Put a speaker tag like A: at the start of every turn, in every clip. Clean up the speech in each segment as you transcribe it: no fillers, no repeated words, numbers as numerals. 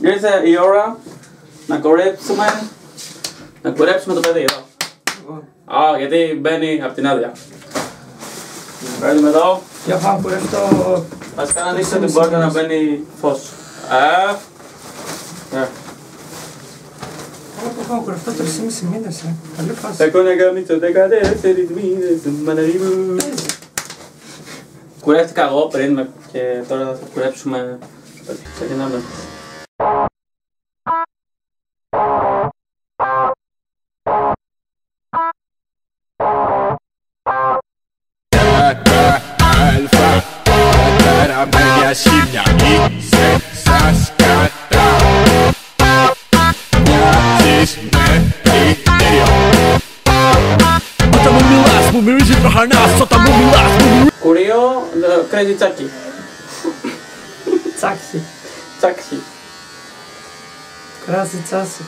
A: Ήρθε η ώρα να κορέψουμε το παιδί εδώ. Α, γιατί μπαίνει από την άδεια. Παίρνουμε εδώ.
B: Για πάμε που έρθει το...
A: Ας κάνω ανοίξω την πόρτα να μπαίνει φως.
B: Πάμε που έρθει το 3,5 μήνες, καλή φάση.
A: Θα κόνα καμίτσο 14 μήνες, μαναρίμου. Κουρεύτηκα εγώ πριν και τώρα θα κουρέψουμε. Ξεκινάμε. Κουρίο, crazy τσάκι.
B: Τσάκι.
A: Τσάκι.
B: Κράζει τσάσι.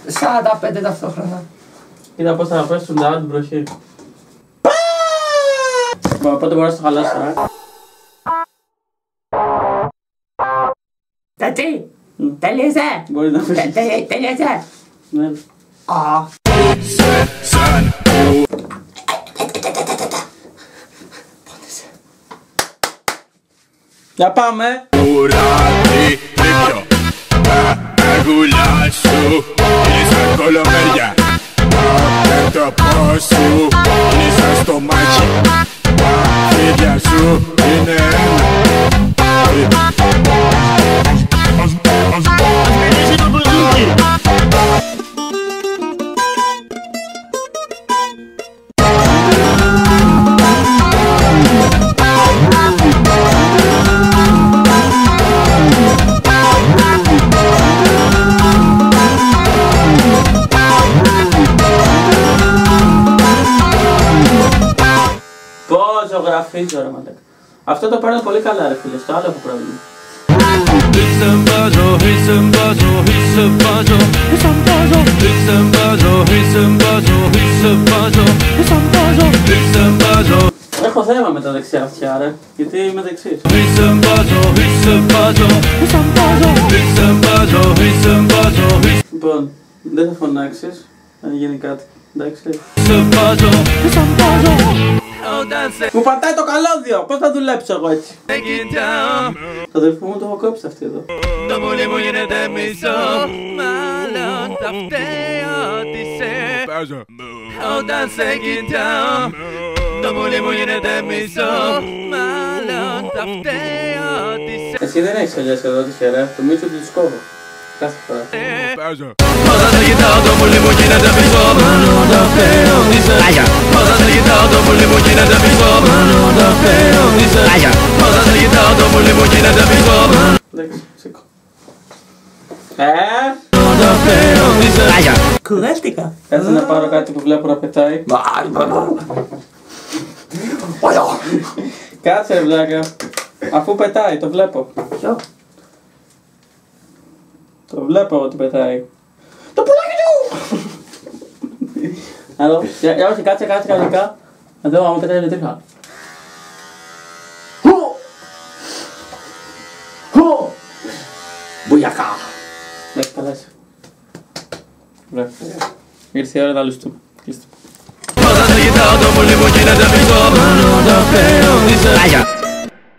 B: Σαν τα 5 ταυτόχρονα.
A: Κοίτα πώς θα πέσουν τα άλλα την προχή. Πότε μπορείς να το χαλάσω,
B: Τατσί, τελείωσε.
A: Μπορείς να πέσεις.
B: Τελείωσε.
A: Ναι. Για πάμε!
C: Ουράνι τρίπιο, τα γουλιά σου είναι σαν κολομέρια. Τα πέτωπό σου είναι σαν στομάχι. Τα χέρια σου είναι ένα. Ας μιλήσει το μπουζούκι.
A: Πόσο γραφίζω ρε μαλάκα. Αυτό το παίρνω πολύ καλά ρε φίλε, στο άλλο έχω πρόβλημα. Έχω θέμα με τα δεξιά αυτιά ρε, γιατί είμαι δεξής. Λοιπόν, δεν θα φωνάξεις, αν γίνει κάτι, εντάξει. Μου πατάει το καλώδιο, πώς θα δουλέψω εγώ έτσι. Το αδερφό μου το έχω κόψει αυτή εδώ.
D: Το πουλί μου γίνεται μισό, μάλλον τα φταίω ότι σε όταν σε κοιτάω. Το πουλί μου γίνεται μισό, μάλλον τα φταίω ότι σε.
A: Εσύ δεν έχεις αλλιώς εδώ τη χέρα, το μίτσο του σκόβω. Κάθε φορά.
D: Όταν σε κοιτάω το πουλί μου γίνεται μισό, μάλλον τα φταίω ότι σε. Όταν σε κοιτάω το πουλί μου γίνεται μισό, μάλλον τα φταίω ότι σε. Όταν σε κοιτάω το πουλί μου γίνεται μισό.
A: Εντάξει, σήκω.
B: Κουράστηκα.
A: Κάτσε να πάρω κάτι που βλέπω να πετάει. Κάτσε ρε βλάκα. Αφού πετάει, το βλέπω.
B: Ποιο?
A: Το βλέπω ότι πετάει. Το πουλάκι του! Άλλο, για όχι, κάτσε κανονικά. Να δω άμα πετάει ηλεκτρικά.
B: Μπουγιακά.
A: Με έχει καλέσει. Ωραία. Ήρθε η ώρα να λουστούμε. Κλείστε.
D: Όταν σε κοιτάω το πουλί μου γίνεται μισό, μάλλον τα φταίω ότι σε.